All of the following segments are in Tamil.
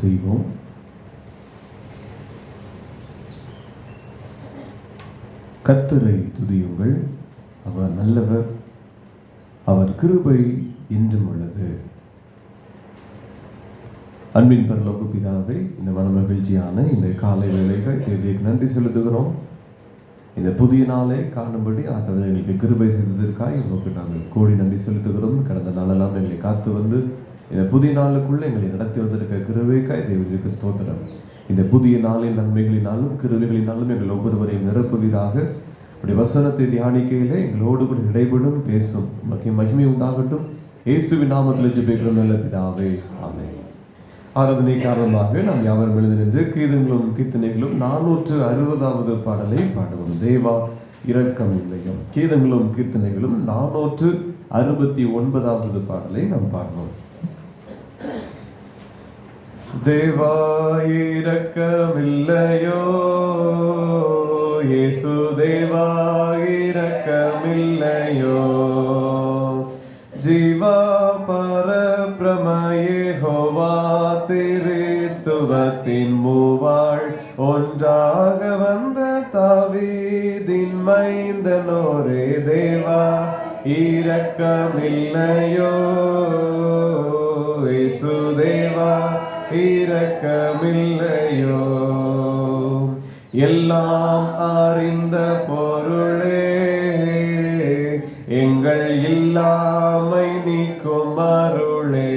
செய்வோம். கர்த்தரை துதியுங்கள், அவர் நல்லவர், அவர் கிருபை என்றும் உள்ளது. அன்பின் பரலோக பிதாவே, இந்த மனமகிழ்ச்சியான இந்த காலை வேளைகள் தேவனுக்கு நன்றி செலுத்துகிறோம். இந்த புதிய நாளை காணும்படி ஆண்டவர் எங்களுக்கு கிருபை செய்ததற்காக உங்களுக்கு நாங்கள் கோடி நன்றி செலுத்துகிறோம். கடந்த நாளெல்லாம் எங்களை காத்து வந்து இந்த புதிய நாளுக்குள்ளே எங்களை நடத்தி வந்திருக்க கிருபைக்காய் தேவனுக்கு ஸ்தோத்திரம். இந்த புதிய நாளின் நன்மைகளினாலும் கிருபைகளினாலும் எங்கள் ஒவ்வொருவரையும் நிரப்புவீராக. அப்படி வசனத்தை தியானிக்கையிலே எங்களோடு கூட இடைபெடும் பேசும் மகிமை உண்டாகட்டும். இயேசுவின் நாமத்தில் ஜெபிக்கிறோம் நல்ல பிதாவே, ஆமென். ஆராதனை காரணமாக நாம் யாவரும் எழுந்து நின்று கீதங்களும் கீர்த்தனைகளும் 460வது பாடலை பாடுவோம். தேவா இரக்கம் இல்லையும். கீதங்களும் கீர்த்தனைகளும் 469வது பாடலை நாம் பாடணும். தேவா இரக்கமில்லையோ, இயேசு தேவா இரக்கமில்லையோ, ஜீவா பரபிரம யெகோவா திருத்துவத்தின் மூவாள் ஒன்றாக வந்த தாவீதின் மைந்தனோரே, தேவா இரக்கமில்லையோ, இயேசு தேவா இரக்கமில்லையோ, எல்லாம் அறிந்த பொருளே எங்கள் இல்லாமை நீக்கும் அருளே,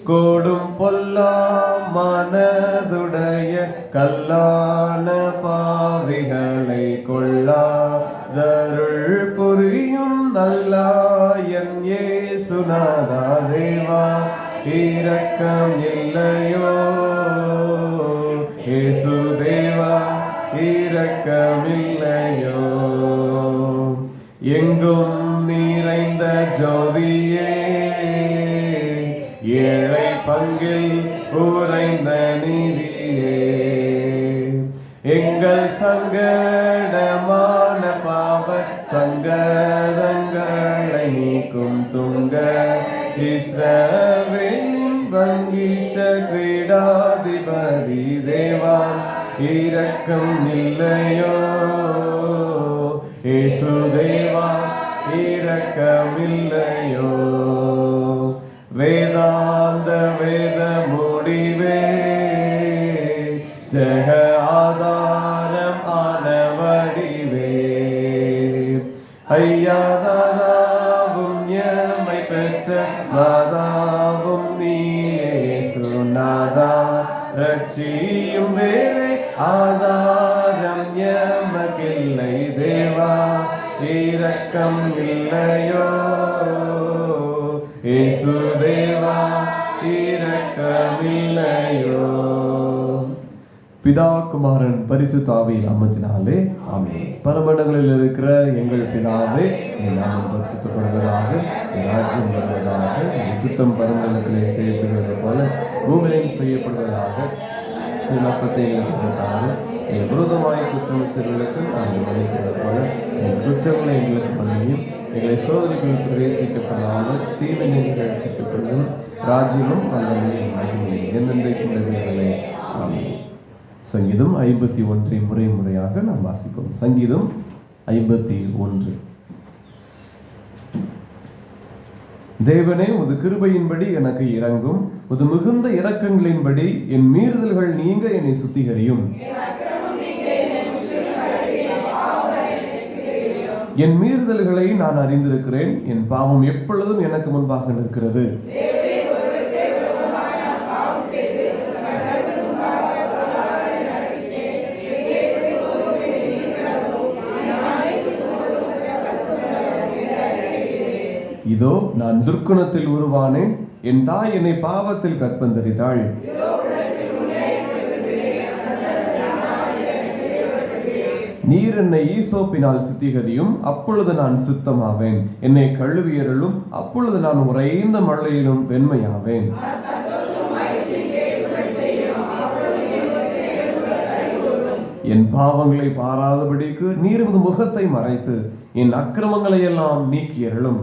கோடும் பொல்லா மனதுடைய கல்லான பாவிகளை கொள்ளாதருள் புரியும் நல்லாயன் இயேசுநாதா, தேவா இரக்கம் இல்லையோ, இயேசு தேவா இரக்கமில்லையோ, எங்கும் நிறைந்த ஜோதியே ஏழை பங்கில் உறைந்த நீதியே, எங்கள் சங்கடமான பாவ சங்கடங்களை நீக்கும் துங்க இஸ்ரவேலின் வங்கிஷ கிரீடாதிபதி, தேவா இரக்கம் இல்லையோ, இயேசு தேவா இரக்கமில்லையோ, வேதாந்த வேத முடிவே ஜெக ஆதாரம் ஆனவடிவே, ஐயாதாவும் எம்மை பெற்ற மாதாவும் நீயே, சுனாதா ரட்சியும் வேறே ஆதாரம் எமக்கில்லை, தேவா இரக்கம் இல்லையோ, இயேசு தேவா இரக்கமில்லையோ. பிதா குமாரன் பரிசுத்த ஆவியின் நாமத்தினாலே ஆமென். பரமண்டங்களில் இருக்கிற எங்கள் பிதாவே, உம்முடைய நாமம் பரிசுத்தப்படுவதாக, உம்முடைய ராஜ்யம் வருவதாக, விசுத்தம் பரமண்டலத்திலே செய்யப்படுவது போல பூமியிலும் செய்யப்படுவதாக. அப்பத்தை எங்களுக்கு எங்கள் விரோதமாய் குற்றம் செய்வர்களுக்கு நாங்கள் மன்னிப்பது போல எங்கள் குற்றங்களை எங்களுக்கு மன்னியும், எங்களை சோதனைகள் பிரவேசிக்கப்படாமல் தீமை நீங்கள் ரட்சிக்கப்படும். ராஜ்யமும் வல்லமையும் மகிமையும் என்னென்றைக்கும் நிறைவேறவே, ஆமென். சங்கீதம் 51 முறையாக நாம் வாசிப்போம். சங்கீதம் 51. தேவனே, உமது கிருபையின்படி எனக்கு இரங்கும், உமது மிகுந்த இரக்கங்களின்படி என் மீறுதல்கள் நீங்க என்னை சுத்திகரியும். என் மீறுதல்களை நான் அறிந்திருக்கிறேன், என் பாவம் எப்பொழுதும் எனக்கு முன்பாக நிற்கிறது. இதோ நான் துர்க்குணத்தில் உருவானேன், என் தாய் என்னை பாவத்தில் கற்பந்தரித்தாள். நீர் என்னை ஈசோப்பினால் சுத்திகரியும், அப்பொழுது நான் சுத்தமாவேன். என்னை கழுவியருளும், அப்பொழுது நான் உறைந்த மழையிலும் வெண்மையாவேன். என் பாவங்களை பாராதபடிக்கு நீர் உமது முகத்தை மறைத்து என் அக்கிரமங்களை எல்லாம் நீக்கியருளும்.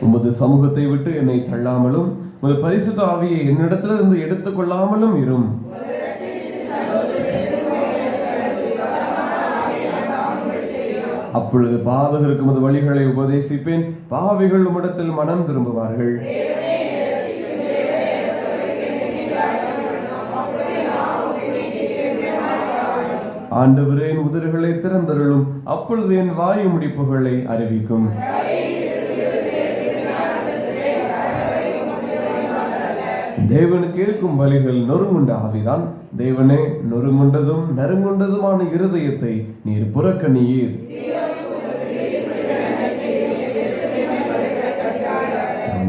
உமது சமூகத்தை விட்டு என்னை தள்ளாமலும் உமது பரிசுத்த ஆவியை என்னிடத்திலிருந்து எடுத்துக்கொள்ளாமலும் இரும். அப்பொழுது பாதகருக்கு உமது வழிகளை உபதேசிப்பேன், பாவிகள் உம்மிடத்தில் மனம் திரும்புவார்கள். ஆண்டவரே, என் உதடுகளை திறந்தருளும், அப்பொழுது என் வாயு முடிப்புகளை அறிவிக்கும். தேவனுக்கு இருக்கும் பலிகள் நொறுங்குண்ட ஆவிதான். தேவனே, நொறுங்குண்டதும் நறுங்குண்டதுமான இருதயத்தை நீர் புறக்கணியீர்.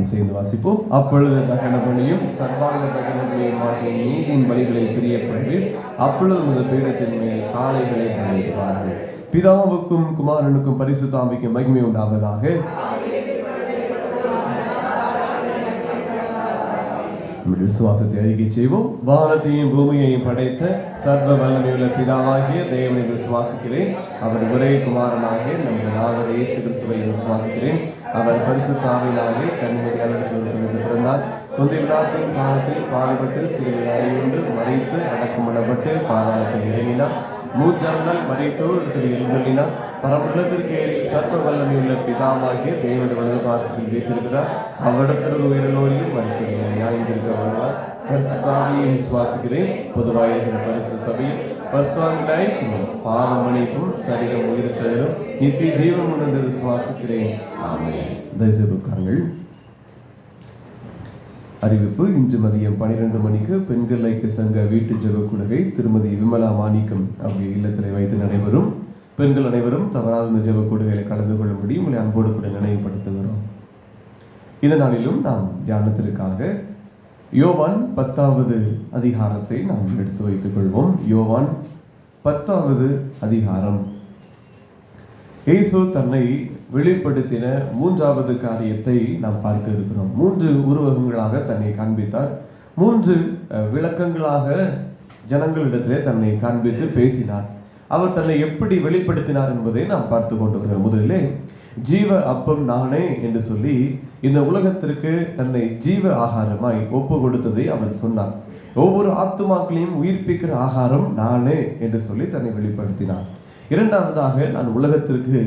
சேர்ந்து வாசிப்போம். அப்பொழுது தகன பலியும் சர்வாங்க தகன பலியும் ஆகிய நீதியின் பலிகளில் பிரியப்படுவீர். அப்பொழுது உமது பீடத்தின் மேல் காளைகளை பலியிடுவார்கள். பிதாவுக்கும் குமாரனுக்கும் பரிசுத்த ஆவிக்கும் மகிமை உண்டாவதாக. விசுவாசத்தை அறிக்கை செய்வோம். வானத்தையும் பூமியையும் படைத்த சர்வ வல்லமையுள்ள பிதாவாகிய தேவனை விசுவாசிக்கிறேன். அவர் ஒரே குமாரனாகிய நமது நாதர் இயேசு கிறிஸ்துவை விசுவாசிக்கிறேன். அவர் பரிசுத்த ஆவியினாலே கன்னிமரியாளிடத்தில் பிறந்தார். தொந்தை விழாத்தின் காலத்தில் பாடுபட்டு சிறிது அறிவுண்டு மறைத்து அடக்கம் பண்ணப்பட்டு பாதாளத்தில் இறங்கினார். 3 நாள் மறைத்தோர் எழுந்தள்ளினார். பரமண்டலத்திற்கு ஏறி சர்வ வல்லமையுள்ள பிதாவாகிய தேவனுடைய வலது பார்சத்தில் வீற்றிருக்கிறார். அவரிடத்திலிருந்து உயிரினோரையும் மறுக்கிறேன் நியாயம் இருக்க வருவார். பரிசுத்த ஆவியை விசுவாசிக்கிறேன். பொதுவாக பரிசுத்த சபையும் பரிசுத்தவான்களாய் பாவம் மன்னிப்பும் சரீரம் உயிர்த்தலும் நித்திய ஜீவன் உணர்ந்து விசுவாசிக்கிறேன். ஆமென். தயவுசெய்து உட்காருங்கள். அறிவிப்பு: இன்று மதியம் 12 மணிக்கு பெண்கள் ஐக்கிய சங்க வீட்டு ஜெபக்கூடுகை திருமதி விமலா மாணிக்கம் அவருடைய இல்லத்தில் வைத்து நடைபெறும். பெண்கள் அனைவரும் தவறாத இந்த ஜெபக்கூடுகையில் கலந்து கொள்ளும்படி உங்களை அன்போடு கூட நினைவுபடுத்துகிறோம். இந்த நாளிலும் நாம் தியானத்திற்காக யோவான் 10வது அதிகாரத்தை நாம் எடுத்து வைத்துக் கொள்வோம். யோவான் 10வது அதிகாரம். இயேசு தன்னை வெளிப்படுத்தின 3வது காரியத்தை நாம் பார்க்க இருக்கிறோம். 3 உருவகங்களாக தன்னை காண்பித்தார். 3 விளக்கங்களாக ஜனங்களிடத்திலே தன்னை காண்பித்து பேசினார். அவர் தன்னை எப்படி வெளிப்படுத்தினார் என்பதை நாம் பார்த்து கொண்டு வருகிறோம். முதலிலே ஜீவ அப்பம் நானே என்று சொல்லி இந்த உலகத்திற்கு தன்னை ஜீவ ஆகாரமாய் ஒப்பு கொடுத்ததை அவர் சொன்னார். ஒவ்வொரு ஆத்துமாக்களையும் உயிர்ப்பிக்கிற ஆகாரம் நானே என்று சொல்லி தன்னை வெளிப்படுத்தினார். இரண்டாவதாக, நான் உலகத்திற்கு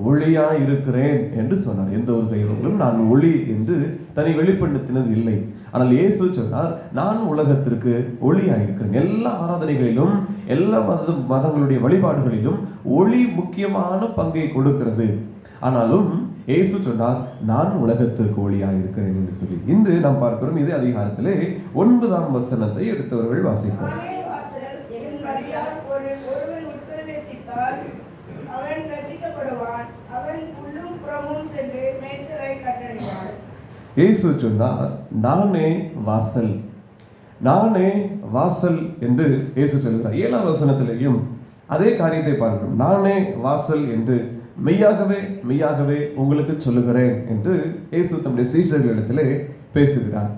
ஒளியாய் இருக்கிறேன் என்று சொன்னார். எந்த ஒரு தெய்வங்களும் நான் ஒளி என்று தன்னை வெளிப்படுத்தினது இல்லை. ஆனால் இயேசு சொன்னார், நான் உலகத்திற்கு ஒளியாய் இருக்கிறேன். எல்லா ஆராதனைகளிலும் எல்லா மதங்களுடைய வழிபாடுகளிலும் ஒளி முக்கியமான பங்கை கொடுக்கிறது. ஆனாலும் இயேசு சொன்னார், நான் உலகத்திற்கு ஒளியாய் இருக்கிறேன் என்று சொல்லி. இன்று நாம் பார்க்கிறோம். இதே அதிகாரத்திலே 9ஆம் வசனத்தை எடுத்தவர்கள் வாசிப்போம். இயேசு சொன்னார், நானே வாசல், நானே வாசல் என்று இயேசு சொல்கிறார். 7ஆம் வசனத்திலேயும் அதே காரியத்தை பார்க்கிறோம். நானே வாசல் என்று மெய்யாகவே மெய்யாகவே உங்களுக்கு சொல்லுகிறேன் என்று இயேசு தம்முடைய சீஷர்களிடத்திலே பேசுகிறார்.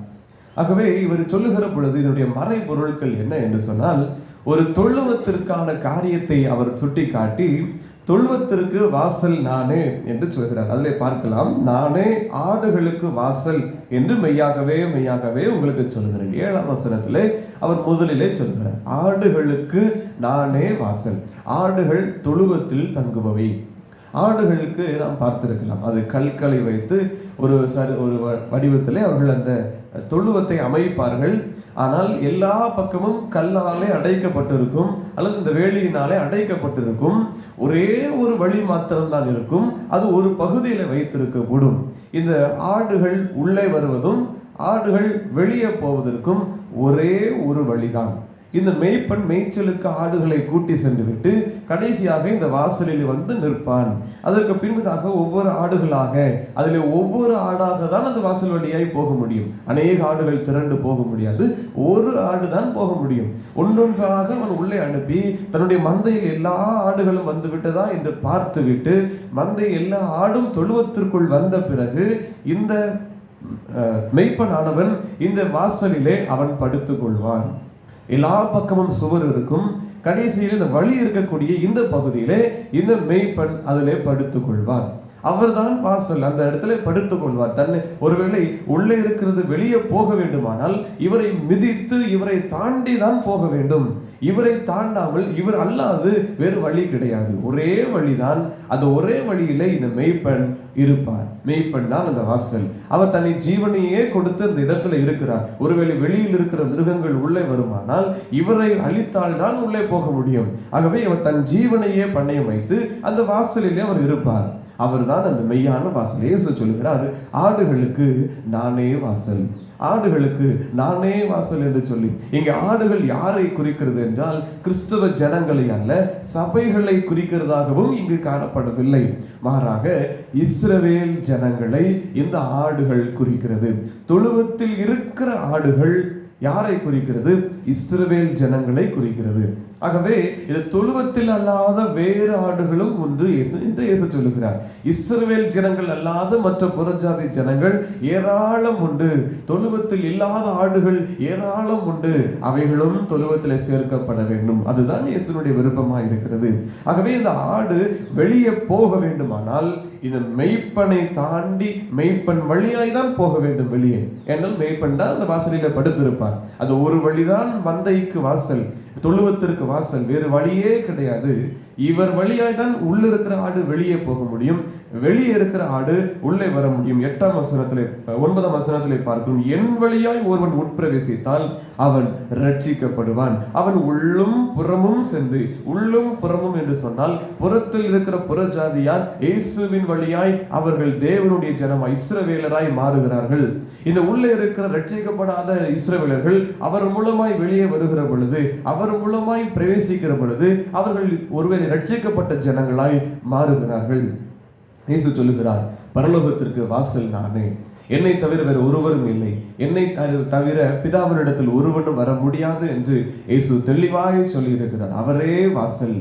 ஆகவே இவர் சொல்லுகிற பொழுது இதனுடைய மறைபொருட்கள் என்ன என்று சொன்னால், ஒரு தொழுவத்திற்கான காரியத்தை அவர் சுட்டி காட்டி தொழுவத்திற்கு வாசல் நானே என்று சொல்கிறார். அதிலே பார்க்கலாம், நானே ஆடுகளுக்கு வாசல் என்று மெய்யாகவே மெய்யாகவே உங்களுக்கு சொல்கிறேன். 7ஆம் வசனத்திலே அவர் முதலிலே சொல்கிறார், ஆடுகளுக்கு நானே வாசல். ஆடுகள் தொழுவத்தில் தங்குபவை. ஆடுகளுக்கு நாம் பார்த்திருக்கலாம், அது கற்களை வைத்து ஒரு வடிவத்திலே அவர்கள் அந்த தொழுவத்தை அமைப்பார்கள். ஆனால் எல்லா பக்கமும் கல்லாலே அடைக்கப்பட்டிருக்கும் அல்லது இந்த வேலியினாலே அடைக்கப்பட்டிருக்கும். ஒரே ஒரு வழி மாத்திரம்தான் இருக்கும். அது ஒரு பகுதியில் வைத்திருக்கக்கூடும். இந்த ஆடுகள் உள்ளே வருவதும் ஆடுகள் வெளியே போவதற்கும் ஒரே ஒரு வழிதான். இந்த மேய்ப்பன் மேய்ச்சலுக்கு ஆடுகளை கூட்டி சென்று விட்டு கடைசியாக இந்த வாசலில் வந்து நிற்பான். அதற்கு பின்பதாக ஒவ்வொரு ஆடுகளாக, அதில் ஒவ்வொரு ஆடாக தான் அந்த வாசல் வழியாய் போக முடியும். அநேக ஆடுகள் திரண்டு போக முடியாது. ஒரு ஆடு தான் போக முடியும். ஒன்றொன்றாக அவன் உள்ளே அனுப்பி தன்னுடைய மந்தையில் எல்லா ஆடுகளும் வந்து விட்டதா என்று பார்த்து விட்டு மந்தை எல்லா ஆடும் தொழுவத்திற்குள் வந்த பிறகு இந்த மேய்ப்பனானவன் இந்த வாசலிலே அவன் படுத்துக் கொள்வான். எல்லா பக்கமும் சுவர் இருக்கும். கடைசியில் இந்த வழி இருக்கக்கூடிய இந்த பகுதியிலே இந்த மேய்ப்பன் அதிலே படுத்துக் கொள்வார். அவர்தான் வாசல். அந்த இடத்துல படுத்துக் கொள்வார். தன்னை ஒருவேளை உள்ளே இருக்கிறது வெளியே போக வேண்டுமானால் இவரை மிதித்து இவரை தாண்டி தான் போக வேண்டும். இவரை தாண்டாமல் இவர் அல்லாது வேறு வழி கிடையாது. ஒரே வழிதான். அந்த ஒரே வழியில இந்த மெய்ப்பெண் இருப்பார். மெய்ப்பெண் தான் அந்த வாசல். அவர் தன்னை ஜீவனையே கொடுத்து அந்த இடத்துல இருக்கிறார். ஒருவேளை வெளியில் இருக்கிற மிருகங்கள் உள்ளே வருமானால் இவரை அழித்தால் தான் உள்ளே போக முடியும். ஆகவே அவர் தன் ஜீவனையே பணயம் வைத்து அந்த வாசலிலே அவர் இருப்பார். அவர்தான் அந்த மெய்யான வாசல். இயேசு சொல்கிறார், ஆடுகளுக்கு நானே வாசல், ஆடுகளுக்கு நானே வாசல் என்று சொல்லி. இங்கே ஆடுகள் யாரை குறிக்கிறது என்றால் கிறிஸ்தவ ஜனங்களை அல்ல, சபைகளை குறிக்கிறதாகவும் இங்கு காணப்படவில்லை. மாறாக இஸ்ரவேல் ஜனங்களை இந்த ஆடுகள் குறிக்கிறது. தொழுவத்தில் இருக்கிற ஆடுகள் யாரை குறிக்கிறது? இஸ்ரவேல் ஜனங்களை குறிக்கிறது. ஆகவே இது தொழுவத்தில் அல்லாத வேறு ஆடுகளும் ஒன்று என்று இயேசு சொல்லுகிறார். இஸ்ரவேல் ஜனங்கள் அல்லாத மற்ற புறஜாதி ஜனங்கள் ஏராளம் உண்டு. தொழுவத்தில் இல்லாத ஆடுகள் ஏராளம் உண்டு. அவைகளும் தொழுவத்தில் சேர்க்கப்பட வேண்டும். அதுதான் இயேசுனுடைய விருப்பமாக இருக்கிறது. ஆகவே இந்த ஆடு வெளியே போக வேண்டுமானால் இந்த மெய்ப்பனை தாண்டி மெய்ப்பன் வழியாய் தான் போக வேண்டும் வெளியே. ஏன்னால் மெய்ப்பன் தான் அந்த வாசலில படுத்திருப்பார். அது ஒரு வழிதான் மந்தைக்கு வாசல், தொழுவத்திற்கு வாசல், வேறு வழியே கிடையாது. இவர் வழியாய் தான் உள்ள இருக்கிற ஆடு வெளியே போக முடியும், வெளியே இருக்கிற ஆடு உள்ளே வர முடியும். 8ஆம் வசனத்திலே 9ஆம் வசனத்திலே பார்க்கிறோம், என் வழியாய் ஒருவன் உட்பிரவேசித்தால் அவன் ரட்சிக்கப்படுவான். அவன் உள்ளும் புறமும் சென்று, உள்ளும் புறமும் என்று சொன்னால் புறத்தில் இருக்கிற புறஜாதியார் இயேசுவின் வழியாய் அவர்கள் தேவனுடைய ஜனமாய் இஸ்ரவேலராய் மாறுகிறார்கள். இந்த உள்ளே இருக்கிற ரட்சிக்கப்படாத இஸ்ரவேலர்கள் அவர் மூலமாய் வெளியே வருகிற பொழுது, அவர் மூலமாய் பிரவேசிக்கிற பொழுது அவர்கள் ஒருவேளை ரட்சிக்கப்பட்ட ஜனங்களாய் மாறுகிறார்கள். இயேசு சொல்லுகிறார், பரலோகத்திற்கு வாசல் நானே, என்னை தவிர வேறு ஒருவரும் இல்லை, என்னை தவிர பிதாவினிடத்தில் ஒருவனும் வர முடியாது என்று இயேசு தெளிவாய் சொல்லி இருக்கிறார். அவரே வாசல்.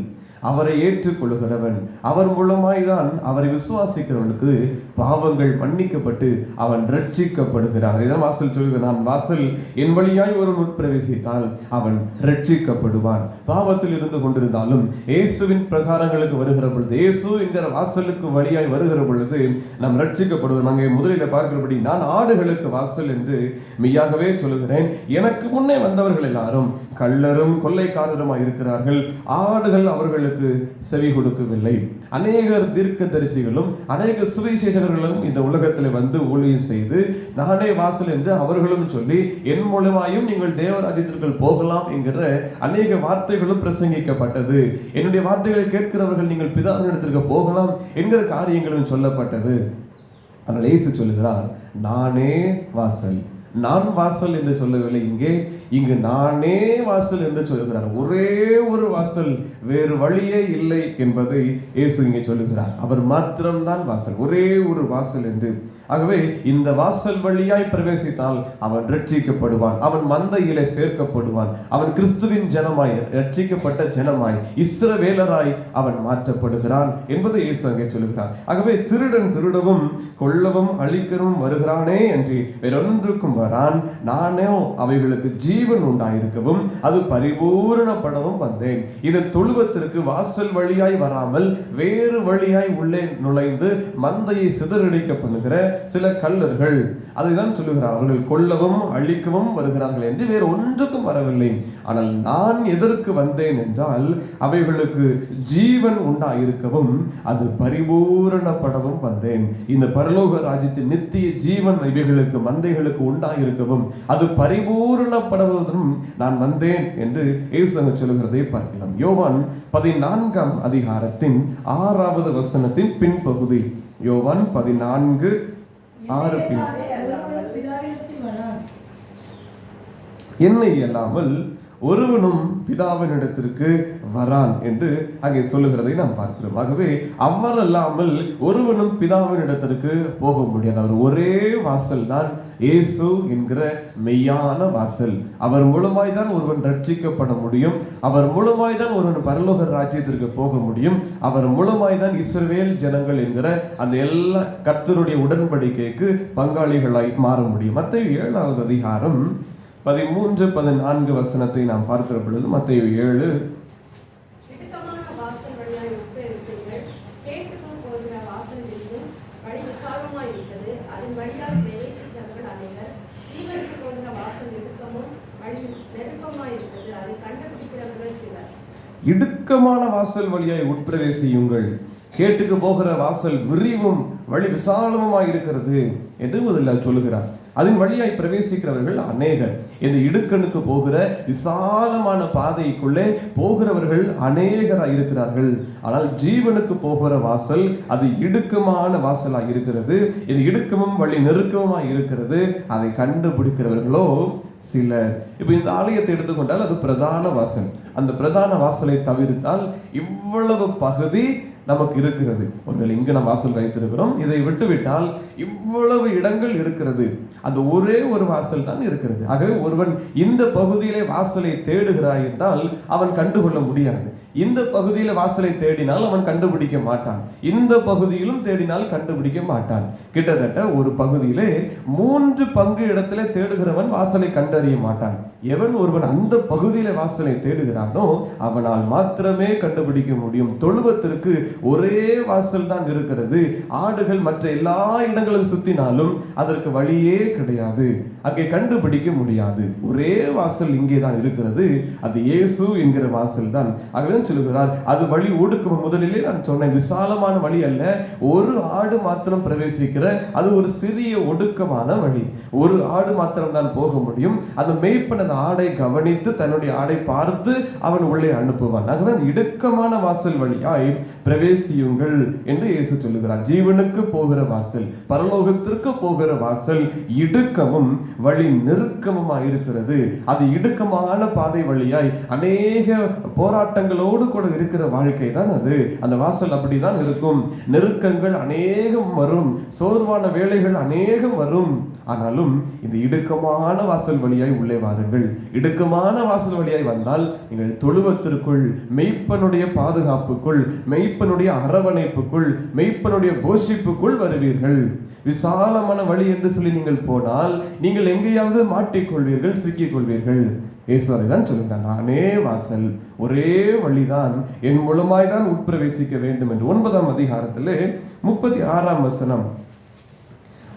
அவரை ஏற்றுக்கொள்கிறவன், அவர் மூலமாய்தான் அவரை விசுவாசிக்கிறவனுக்கு பாவங்கள் மன்னிக்கப்பட்டு அவன் ரட்சிக்கப்படுகிறான். இதான் வாசல் சொல்கிறான். வாசல், என் வழியாய் ஒருவன் உட்பிரவேசித்தால் அவன் ரட்சிக்கப்படுவான். பாவத்தில் இருந்து கொண்டிருந்தாலும் இயேசுவின் பிரகாரங்களுக்கு வருகிற பொழுது, இயேசு என்கிற வாசலுக்கு வழியாய் வருகிற பொழுது நாம் ரட்சிக்கப்படுவோம். அங்கே முதலில் பார்க்கிறபடி, நான் ஆடுகளுக்கு வாசல் என்று மெய்யாகவே சொல்லுகிறேன். எனக்கு முன்னே வந்தவர்கள் எல்லாரும் கள்ளரும் கொள்ளைக்காரருமாய் இருக்கிறார்கள். ஆடுகள் அவர்களுக்கு செவி கொடுக்கவில்லை. அநேகர் தீர்க்கதரிசிகளும் அநேக சுவிசேஷகர்களும் இந்த உலகத்தில் வந்து ஊழியம் செய்து நானே வாசல் என்று அவர்களும் சொல்லி என் மூலமாயும் நீங்கள் தேவராஜ்யத்திற்கு போகலாம் என்கிற அநேக வார்த்தைகளும் பிரசங்கிக்கப்பட்டது. என்னுடைய வார்த்தைகளை கேட்கிறவர்கள் நீங்கள் பிதாவினிடத்திற்கு போகலாம் என்கிற காரியங்களும் சொல்லப்பட்டது. ஆனால் இயேசு சொல்லுகிறார், நானே வாசல். நான் வாசல் என்று சொல்லவில்லை, இங்கு நானே வாசல் என்று சொல்லுகிறார். ஒரே ஒரு வாசல், வேறு வழியே இல்லை என்பதை இயேசு இங்கே சொல்லுகிறார். அவர் மாத்திரம்தான் வாசல், ஒரே ஒரு வாசல் என்று. ஆகவே இந்த வாசல் வழியாய் பிரவேசித்தால் அவன் ரட்சிக்கப்படுவான், அவன் மந்தையிலே சேர்க்கப்படுவான், அவன் கிறிஸ்துவின் ஜனமாய், ரட்சிக்கப்பட்ட ஜனமாய், இஸ்ரவேலராய் அவன் மாற்றப்படுகிறான் என்பதை இயேசு அங்கே சொல்லுகிறார். ஆகவே திருடன் திருடவும் கொல்லவும் அழிக்கவும் வருகிறானே என்று வேறொன்றுக்கும் வரான், நானே அவைகளுக்கு ஜீவன் உண்டாயிருக்கவும் அது பரிபூரணப்படவும் வந்தேன். இது தொழுவத்திற்கு வாசல் வழியாய் வராமல் வேறு வழியாய் உள்ளே நுழைந்து மந்தையை சிதறடிக்க பண்ணுகிற சில கள்ளர்கள், அதைதான் சொல்லுகிறார். அவர்கள் கொல்லவும் அழிக்கவும் வருகிறார்கள் என்று வேறு ஒன்றுக்கும் வரவில்லை. ஆனால் நான் எதற்கு வந்தேன் என்றால் அவைகளுக்கு ஜீவன் உண்டாயிருக்கவும் அது பரிபூரணப்படவும் வந்தேன். இந்த பரலோக ராஜ்யத்தின் நித்திய ஜீவன் இவைகளுக்கு மந்தைகளுக்கு உண்டாயிருக்கவும் அது பரிபூரணப்படுவதும் நான் வந்தேன் என்று இயேசு சொல்லுகிறதை பார்க்கலாம். யோவான் 14ஆம் அதிகாரத்தின் 6வது வசனத்தின் பின்பகுதி. யோவான் 14:6 பின், என்னை அல்லாமல் ஒருவனும் பிதாவினிடத்திற்கு வரான் என்று அங்கே சொல்லுகிறதை நாம் பார்க்கிறோம். ஆகவே அவர் அல்லாமல் ஒருவனும் பிதாவினிடத்திற்கு போக முடியாது. அவர் ஒரே வாசல் தான், இயேசு என்கிற மெய்யான வாசல். அவர் மூலமாய் தான் ஒருவன் ரட்சிக்கப்பட முடியும், அவர் மூலமாய் தான் ஒருவன் பரலோக ராஜ்யத்திற்கு போக முடியும், அவர் மூலமாய் தான் இஸ்ரவேல் ஜனங்கள் என்கிற அந்த எல்லா கர்த்தருடைய உடன்படிக்கைக்கு பங்காளிகளாய் மாற முடியும். மத்தேயு 7வது அதிகாரம் 13-14 வசனத்தை நாம் பார்க்கிற பொழுது, மத்தேயு 7, இடுக்கமான வாசல் வழியாய் உட்பிரவேசியுங்கள், கேட்டுக்கு போகிற வாசல் விரிவும் வழி விசாலமுமாய் இருக்கிறது என்று ஒரு சொல்லுகிறார். அதன் வழியாய் பிரவேசிக்கிறவர்கள் அநேகர். இந்த இடுக்கனுக்கு போகிற விசாலமான பாதைக்குள்ளே போகிறவர்கள் அநேகராய் இருக்கிறார்கள். ஆனால் ஜீவனுக்கு போகிற வாசல் அது இடுக்கமான வாசலாய் இருக்கிறது. இது இடுக்கமும் வழி நெருக்கமுமாய் இருக்கிறது. அதை கண்டுபிடிக்கிறவர்களோ சிலர். இப்ப இந்த ஆலயத்தை எடுத்துக்கொண்டால் அது பிரதான வாசல். அந்த பிரதான வாசலை தவிர்த்தால் இவ்வளவு பகுதி நமக்கு இருக்கிறது. ஒருவேளை இங்கு நாம் வாசல் வைத்திருக்கிறோம், இதை விட்டுவிட்டால் இவ்வளவு இடங்கள் இருக்கிறது. அந்த ஒரே ஒரு வாசல் தான் இருக்கிறது. ஆகவே ஒருவன் இந்த பகுதியிலே வாசலை தேடுகிறாய் என்றால் அவன் கண்டுகொள்ள முடியாது. இந்த பகுதியில வாசலை தேடினால் அவன் கண்டுபிடிக்க மாட்டான். இந்த பகுதியிலும் தேடினால் கண்டுபிடிக்க மாட்டான். கிட்டத்தட்ட ஒரு பகுதியிலே 3 பங்கு இடத்துல தேடுகிறவன் வாசலை கண்டறிய மாட்டான். எவன் ஒருவன் அந்த பகுதியில வாசலை தேடுகிறானோ அவனால் மாத்திரமே கண்டுபிடிக்க முடியும். தொழுவத்திற்கு ஒரே வாசல் தான் இருக்கிறது. ஆடுகள் மற்ற எல்லா இடங்களும் சுத்தினாலும் அதற்கு வழியே கிடையாது. அங்கே கண்டுபிடிக்க முடியாது. ஒரே வாசல் இங்கே தான் இருக்கிறது. அது இயேசு என்கிற வாசல் தான். ஆகவே சொல்லுகிறார், அது வழி ஒடுக்கம். முதலிலே நான் சொன்னேன், விசாலமான வழி அல்ல. ஒரு ஆடு மாத்திரம் பிரவேசிக்கிற அது ஒரு சிறிய ஒடுக்கமான வழி. ஒரு ஆடு மாத்திரம் தான் போக முடியும். அந்த மேய்ப்பன் அந்த ஆடை கவனித்து தன்னுடைய ஆடை பார்த்து அவன் உள்ளே அனுப்புவான். ஆகவே அந்த இடுக்கமான வாசல் வழியாய் பிரவேசியுங்கள் என்று இயேசு சொல்லுகிறார். ஜீவனுக்கு போகிற வாசல், பரலோகத்திற்கு போகிற வாசல் இடுக்கமும் வழி நெருக்கமுமா இருக்கிறது. அது இடுக்கமான பாதை வழியாய் அநேக போராட்டங்களோடு கூட இருக்கிற வாழ்க்கை தான் அது. அந்த வாசல் அப்படிதான் இருக்கும். நெருக்கங்கள் அநேகம் வரும், சோர்வான வேலைகள் அநேகம் வரும். ஆனாலும் இந்த இடுக்கமான வாசல் வழியாய் உள்ளே வாருங்கள். இடுக்கமான வாசல் வழியாய் வந்தால் நீங்கள் தொழுவத்திற்குள், மெய்ப்பனுடைய பாதுகாப்புக்குள், மெய்ப்பனுடைய அரவணைப்புக்குள், மெய்ப்பனுடைய போஷிப்புக்குள் வருவீர்கள். விசாலமான வழி என்று சொல்லி நீங்கள் போனால் நீங்கள் எங்கேயாவது மாட்டிக்கொள்வீர்கள், சிக்கிக் கொள்வீர்கள். இயேசுவை தான் சொல்லுங்க, நானே வாசல், ஒரே வழிதான், என் மூலமாய் தான் உட்பிரவேசிக்க வேண்டும் என்று 9ஆம் அதிகாரத்திலே 36ஆம் வசனம்.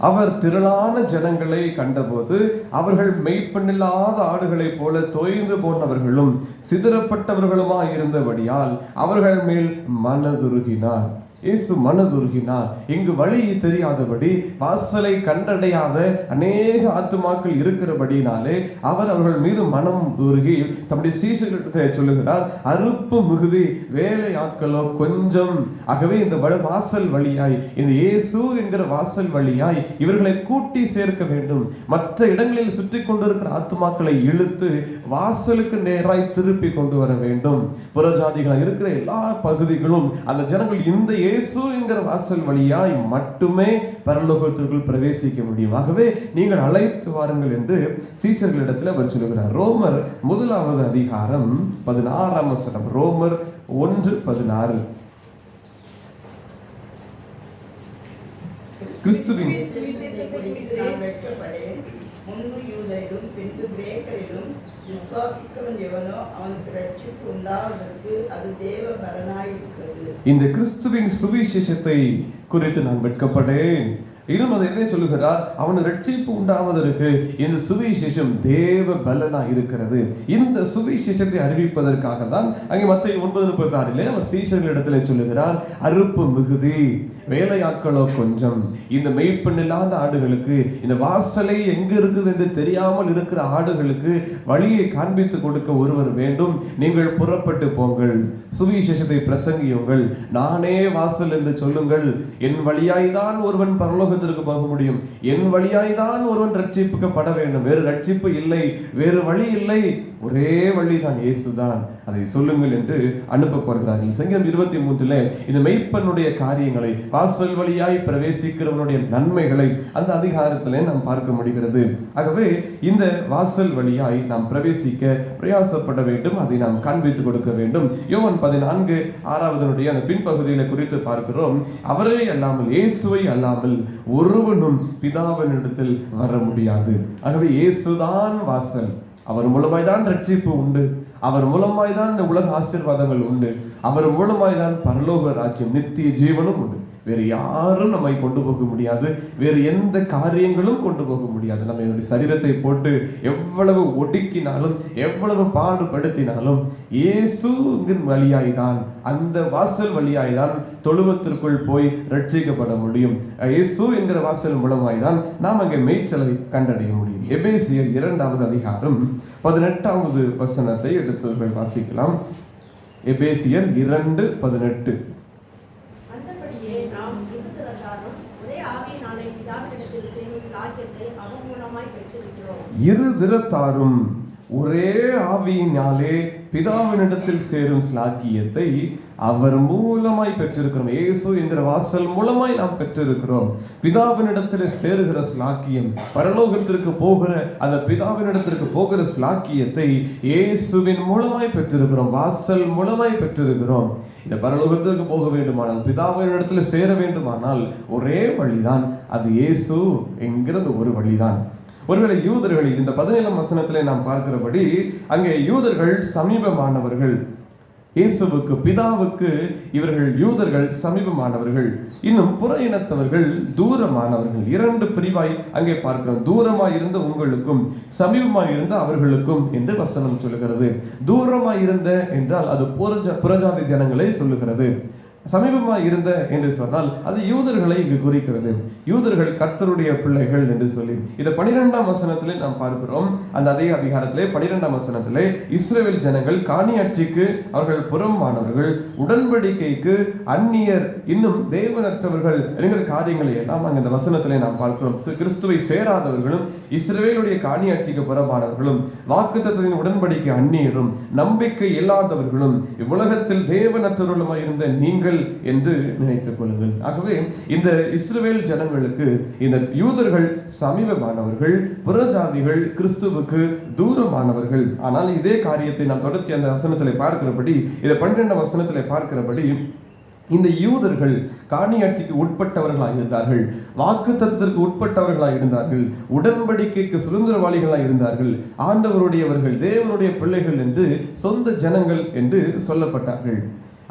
அவர் திரளான ஜனங்களை கண்டபோது அவர்கள் மெய்ப்பண்ணில்லாத ஆடுகளைப் போல தோய்ந்து போனவர்களும் சிதறப்பட்டவர்களுமாய் இருந்தபடியால் அவர்கள் மேல் மனதுருகினார். இயேசு மனதுருகினார். இங்கு வழி தெரியாதபடி, வாசலை கண்டடையாத அநேக ஆத்துமாக்கள் இருக்கிறபடினாலே அவர் அவர்கள் மீது மனம் உருகி தம்முடைய சீஷர்களிடத்தை சொல்லுகிறார், அறுப்பு மிகுதி, வேலை ஆட்களோ கொஞ்சம். ஆகவே இந்த வாசல் வழியாய், இந்த இயேசு என்கிற வாசல் வழியாய் இவர்களை கூட்டி சேர்க்க வேண்டும். மற்ற இடங்களில் சுற்றி கொண்டிருக்கிற ஆத்துமாக்களை இழுத்து வாசலுக்கு நேராய் திருப்பி கொண்டு வர வேண்டும். புறஜாதிகளாக இருக்கிற எல்லா பகுதிகளும் அந்த ஜனங்கள் இந்த இயேசு என்கிற வாசல் வழியாய் மட்டுமே பரலோகத்திற்குள் பிரவேசிக்க முடியும். ஆகவே நீங்கள் அழைத்து வாருங்கள் என்று சீஷர்களிடத்தில் அவர் சொல்லுகிறார். ரோமர் 1ஆவது அதிகாரம் 16ஆம் வசனம். ரோமர் 1:16. கிறிஸ்துவின் முன்பு யூதரிலும் பின்பு கிரேக்கரிலும் விசுவாசிக்கிறவன் எவனோ அவனுக்கு ரட்சிப்பு உண்டாவதற்கு அது தேவ பலனாயிருக்கிறது. இந்த கிறிஸ்துவின் சுவிசேஷத்தை குறித்து நான் வெட்கப்படேன். இன்னும் அதை எதை சொல்லுகிறார்? அவனு ரட்சிப்பு உண்டாவதற்கு இந்த சுவிசேஷம் தேவ பலனா இருக்கிறது. இந்த சுவிசேஷத்தை அறிவிப்பதற்காக தான் அங்கே மத்தேயு 9:36 அவர் சீஷர்களிடத்தில் சொல்லுகிறார், அறுப்பு மிகுதி, வேலையாட்களோ கொஞ்சம். இந்த மெய்ப்பெண் இல்லாத ஆடுகளுக்கு, இந்த வாசலை எங்க இருக்குது என்று தெரியாமல் இருக்கிற ஆடுகளுக்கு வழியை காண்பித்து கொடுக்க ஒருவர் வேண்டும். நீங்கள் புறப்பட்டு போங்கள், சுவிசேஷத்தை பிரசங்கியுங்கள், நானே வாசல் என்று சொல்லுங்கள். என் வழியாய்தான் ஒருவன் பரலோகத்திற்கு போக முடியும். என் வழியாய்தான் ஒருவன் ரட்சிப்புக்கப்பட வேண்டும். வேறு ரட்சிப்பு இல்லை, வேறு வழி இல்லை. ஒரே வழிதான், இயேசுதான். அதை சொல்லுங்கள் என்று அனுப்பப்படுகிறார்கள். சங்கீதம் 23 இந்த மெய்ப்பனுடைய காரியங்களை, வாசல் வழியாய் பிரவேசிக்கிறவனுடைய நன்மைகளை அந்த அதிகாரத்திலே நாம் பார்க்க முடிகிறது. ஆகவே இந்த வாசல் வழியாய் நாம் பிரவேசிக்க பிரயாசப்பட வேண்டும். அதை நாம் காண்பித்துக் கொடுக்க வேண்டும். யோவான் 14:6 அந்த பின்பகுதியில குறித்து பார்க்கிறோம். அவரே அல்லாமல், இயேசுவை அல்லாமல் ஒருவனும் பிதாவினிடத்தில் வர முடியாது. ஆகவே இயேசுதான் வாசல். அவர் மூலமாய் தான் ரட்சிப்பு உண்டு. அவர் மூலமாய் தான் இந்த உலக ஆசீர்வாதங்கள் உண்டு. அவர் மூலமாய் தான் பரலோக ராஜ்யம் நித்திய ஜீவனும் உண்டு. வேறு யாரும் நம்மை கொண்டு போக முடியாது, வேறு எந்த காரியங்களும் கொண்டு போக முடியாது. நம்ம சரீரத்தை போட்டு எவ்வளவு ஒடுக்கினாலும் எவ்வளவு பாடுபடுத்தினாலும் இயேசுவின் வழியாய்தான், அந்த வாசல் வழியாய்தான் தொழுவத்திற்குள் போய் ரட்சிக்கப்பட முடியும். இயேசு என்கிற வாசல் மூலமாய்தான் நாம் அங்கே மேய்ச்சலை கண்டடைய முடியும். எபேசியர் 2வது அதிகாரம் 18வது வசனத்தை எடுத்தவர்கள் வாசிக்கலாம். எபேசியர் 2:18. இரு திறத்தாரும் ஒரே ஆவியினாலே பிதாவினிடத்தில் சேரும் ஸ்லாக்கியத்தை அவர் மூலமாய் பெற்றிருக்கிறோம். இயேசு என்கிற வாசல் மூலமாய் நாம் பெற்றிருக்கிறோம். பிதாவினிடத்தில் சேருகிற ஸ்லாக்கியம், பரலோகத்திற்கு போகிற அந்த பிதாவினிடத்திற்கு போகிற ஸ்லாக்கியத்தை இயேசுவின் மூலமாய் பெற்றிருக்கிறோம், வாசல் மூலமாய் பெற்றிருக்கிறோம். இந்த பரலோகத்திற்கு போக வேண்டுமானால், பிதாவினிடத்தில் சேர வேண்டுமானால் ஒரே வழிதான், அது இயேசு என்கிற ஒரு வழிதான். ஒருவேளை யூதர்கள் இந்த 17ஆம் வசனத்திலே நாம் பார்க்கிறபடி அங்கே யூதர்கள் சமீபமானவர்கள், இயேசுவுக்கு பிதாவுக்கு இவர்கள் யூதர்கள் சமீபமானவர்கள், இன்னும் புற இனத்தவர்கள் தூரமானவர்கள். 2 பிரிவாய் அங்கே பார்க்கிறோம். தூரமாய் இருந்த உங்களுக்கும் சமீபமாய் இருந்த அவர்களுக்கும் என்று வசனம் சொல்லுகிறது. தூரமாய் இருந்த என்றால் அது புறஜாதி ஜனங்களை சொல்லுகிறது. சமீபமாய் இருந்த என்று சொன்னால் அது யூதர்களை இங்கு குறிக்கிறது. யூதர்கள் கர்த்தருடைய பிள்ளைகள் என்று சொல்லி இதை 12ஆம் வசனத்திலே நாம் பார்க்கிறோம். அந்த அதே அதிகாரத்திலே 12ஆம் வசனத்திலே இஸ்ரவேல் ஜனங்கள் காணியாட்சிக்கு அவர்கள் புறம்பானவர்கள், உடன்படிக்கைக்கு அந்நியர், இன்னும் தேவனற்றவர்கள் என்கிற காரியங்களை எல்லாம் அங்கே இந்த வசனத்திலே நாம் பார்க்கிறோம். கிறிஸ்துவை சேராதவர்களும் இஸ்ரவேலுடைய காணியாட்சிக்கு புறம்பானவர்களும் வாக்குத்தத்தத்தின் உடன்படிக்கை அந்நியரும் நம்பிக்கை இல்லாதவர்களும் இவ்வுலகத்தில் தேவனற்றவர்களுமாய் இருந்த நீங்கள் என்று நினைத்துக் கொள்ளுங்கள். ஆகவே இந்த இஸ்ரவேல் ஜனங்களுக்கு இந்த யூதர்கள் சமீபமானவர்கள், புறஜாதிகள் கிறிஸ்துவுக்கு தூரமானவர்கள். ஆனால் இதே காரியத்தை நாம் தொடர்ச்சி அந்த வசனத்திலே பார்க்கிறபடி, இதை 12ஆம் வசனத்திலே பார்க்கிறபடி, இந்த யூதர்கள் காணியாட்சிக்கு உட்பட்டவர்களாக இருந்தார்கள், வாக்கு தத்தத்திற்கு உட்பட்டவர்களாக இருந்தார்கள், உடன்படிக்கைக்கு சுதந்திரவாளிகளாக இருந்தார்கள், ஆண்டவருடையவர்கள், தேவனுடைய பிள்ளைகள் என்று சொந்த ஜனங்கள் என்று சொல்லப்பட்டார்கள்.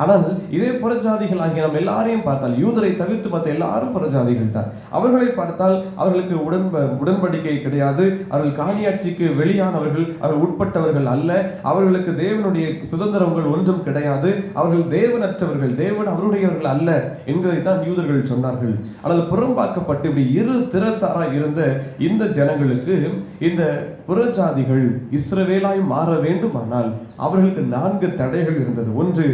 ஆனால் இதே புறஜாதிகள் ஆகிய நம்ம எல்லாரையும் பார்த்தால், யூதரை தவிர்த்து மற்ற எல்லாரும் புறஜாதிகள் தான். அவர்களை பார்த்தால் அவர்களுக்கு உடன்படிக்கை கிடையாது, அவர்கள் காணியாட்சிக்கு வெளியானவர்கள், அவர்கள் உட்பட்டவர்கள் அல்ல, அவர்களுக்கு தேவனுடைய சுதந்திரங்கள் ஒன்றும் கிடையாது, அவர்கள் தேவனற்றவர்கள், தேவன் அவருடையவர்கள் அல்ல என்கிறதை தான் யூதர்கள் சொன்னார்கள். ஆனால் புறம்பாக்கப்பட்டு இப்படி இரு திறத்தாராய் இருந்த இந்த ஜனங்களுக்கு இந்த புறஜாதிகள் இஸ்ரவேலாய் மாற வேண்டுமானால் அவர்களுக்கு 4 தடைகள் இருந்தது. ஒன்று,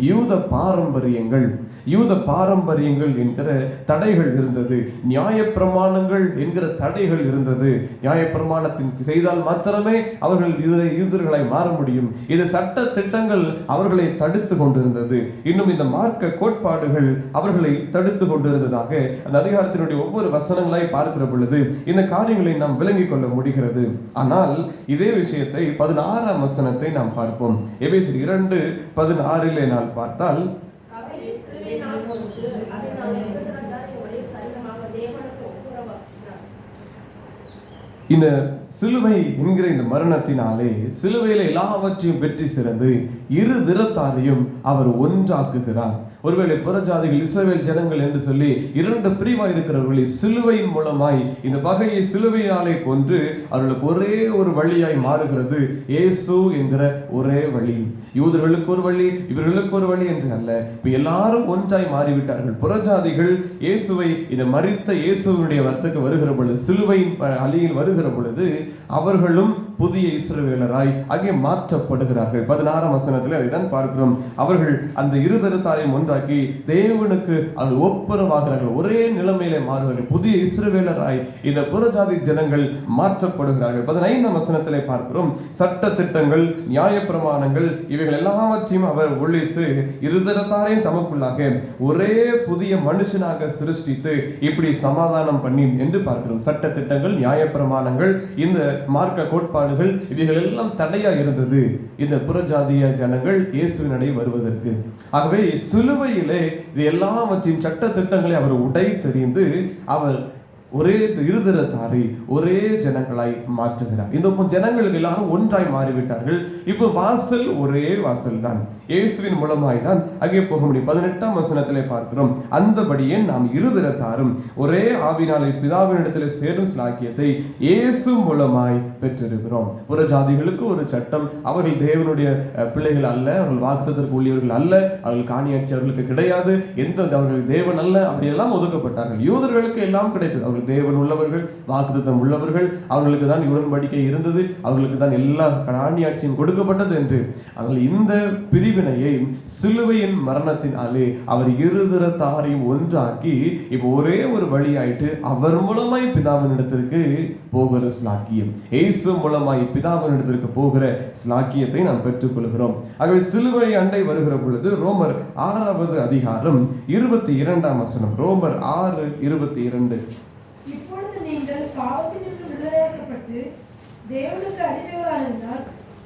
யூத பாரம்பரியங்கள். யூத பாரம்பரியங்கள் என்கிற தடைகள் இருந்தது. நியாயப்பிரமாணங்கள் என்கிற தடைகள் இருந்தது. நியாயப்பிரமாணத்தின் செய்தால் மாத்திரமே அவர்கள் யூதர்களாய் மாற முடியும். இது சட்ட திட்டங்கள் அவர்களை தடுத்து கொண்டிருந்தது. இன்னும் இந்த மார்க்க கோட்பாடுகள் அவர்களை தடுத்து கொண்டிருந்ததாக அந்த அதிகாரத்தினுடைய ஒவ்வொரு வசனங்களாய் பார்க்கிற பொழுது இந்த காரியங்களை நாம் விளங்கிக் கொள்ள முடிகிறது. ஆனால் இதே விஷயத்தை 16ஆம் வசனத்தை நாம் பார்ப்போம். எபேசியர் 2:16 நாம் பார்த்தால், இந்த சிலுவை என்கிற இந்த மரணத்தினாலே சிலுவையில எல்லாவற்றையும் வெற்றி சிறந்து இரு திறத்தாரையும் அவர் ஒன்றாக்குகிறார். ஒருவேளை புறஜாதிகள் இஸ்ரவேல் ஜனங்கள் என்று சொல்லி 2 பிரிவாய் இருக்கிறவர்களை சிலுவையின் மூலமாய் இந்த பகையை சிலுவையாலே கொன்று அவர்களுக்கு ஒரே ஒரு வழியாய் மாறுகிறது இயேசு என்கிற ஒரே வழி. யூதர்களுக்கு ஒரு வழி, இவர்களுக்கு ஒரு வழி என்று அல்ல, இப்ப எல்லாரும் ஒன்றாய் மாறிவிட்டார்கள். புறஜாதிகள் இயேசுவை, இந்த மரித்த இயேசுவினுடைய வர்த்தக்கு வருகிற பொழுது, சிலுவையின் அலியில் வருகிற பொழுது அவர்களும் புதிய இஸ்ரவேலராய் அங்கே மாற்றப்படுகிறார்கள். 16ஆம் வசனத்தில் அதைதான் பார்க்கிறோம். அவர்கள் அந்த இருதரத்தாரையும் ஒன்றாக்கி தேவனுக்கு அவர்கள் ஒப்புரவாகிறார்கள், ஒரே நிலைமையிலே மாறுவார்கள், புதிய இஸ்ரவேலராய் இந்த புறஜாதி ஜனங்கள் மாற்றப்படுகிறார்கள். 15ஆம் வசனத்திலே பார்க்கிறோம், சட்ட திட்டங்கள், நியாயப்பிரமாணங்கள் இவைகள் எல்லாவற்றையும் அவர் ஒழித்து இருதரத்தாரையும் தமக்குள்ளாக ஒரே புதிய மனுஷனாக சிருஷ்டித்து இப்படி சமாதானம் பண்ணி என்று பார்க்கிறோம். சட்ட திட்டங்கள், நியாயப்பிரமாணங்கள், இந்த மார்க்க கோட்பாடுகள் இவைகள் எல்லாம் தடையா இருந்தது இந்த புறஜாதிய ஜனங்கள் இயேசுவினடை வருவதற்கு. ஆகவே சிலுவையிலே இது எல்லாவற்றையும் சட்ட திட்டங்களை அவர் உடை தெரிந்து அவர் ஒரே இருதரத்தாரை ஒரே ஜனங்களாய் மாற்றுகிறார். இந்த ஜனங்களுக்கு எல்லாரும் ஒன்றாய் மாறிவிட்டார்கள். இப்போ வாசல் ஒரே வாசல் தான், இயேசுவின் மூலமாய் தான் அங்கே போக முடியும். 18ஆம் வசனத்திலே பார்க்கிறோம், அந்தபடியே நாம் இருதரத்தாரும் ஒரே ஆவினாலே பிதாவினிடத்தில் சேரும் ஸ்லாக்கியத்தை இயேசு மூலமாய் பெற்றிருக்கிறோம். புறஜாதிகளுக்கு ஒரு சட்டம், அவர்கள் தேவனுடைய பிள்ளைகள் அல்ல, அவர்கள் வாக்குத்தத்தத்திற்கு உள்ளவர்கள் அல்ல, அவர்கள் காணியாட்சி அவர்களுக்கு கிடையாது, அவர்கள் தேவன் அல்ல, அப்படியெல்லாம் ஒதுக்கப்பட்டார்கள். யூதர்களுக்கு எல்லாம் கிடைத்தது, அவர்கள் தேவன் உள்ளவர்கள், வாக்குத்தத்தம் உள்ளவர்கள், அவர்களுக்கு தான் உடன்படிக்கை இருந்தது, அவர்களுக்கு தான் எல்லா காணியாட்சியும் கொடுக்கப்பட்டது என்று. ஆனால் இந்த பிரிவினையை சிலுவையின் மரணத்தினாலே அவர் இருதரத்தாரையும் ஒன்றாக்கி இப்போ ஒரே ஒரு வழியாயிட்டு அவர் மூலமாய் பிதாவினிடத்திற்கு போகிற ஸ்லாக்கியம், இயேசு மூலமாய் பிதாவினிடத்திற்கு போகிற ஸ்லாக்கியத்தை நாம் பெற்றுக்கொள்கிறோம். ஆகவே சிலுவை அண்டை வருகிற பொழுது ரோமர் 6வது அதிகாரம் 22ஆம் வசனம், ரோமர் 6:22. இப்பொழுது நீங்கள் பாவத்தினின்று விடுதலையாக்கப்பட்டு தேவனுக்கு அடிமைகளானால்